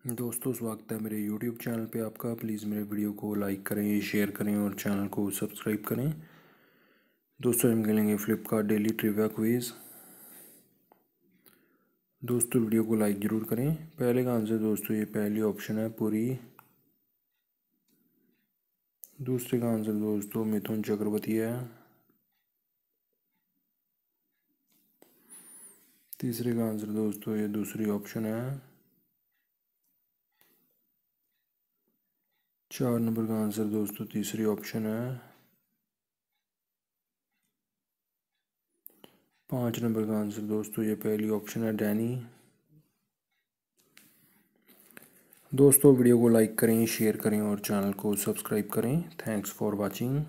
दोस्तों स्वागत है मेरे YouTube चैनल पे आपका। प्लीज़ मेरे वीडियो को लाइक करें, शेयर करें और चैनल को सब्सक्राइब करें। दोस्तों हम खेलेंगे फ्लिपकार्ट डेली ट्रिविया क्विज़। दोस्तों वीडियो को लाइक ज़रूर करें। पहले का आंसर दोस्तों ये पहली ऑप्शन है पुरी। दूसरे का आंसर दोस्तों मिथुन चक्रवर्ती है। तीसरे का आंसर दोस्तों ये दूसरी ऑप्शन है। 4 नंबर का आंसर दोस्तों तीसरी ऑप्शन है। 5 नंबर का आंसर दोस्तों ये पहली ऑप्शन है डैनी। दोस्तों वीडियो को लाइक करें, शेयर करें और चैनल को सब्सक्राइब करें। Thanks for watching.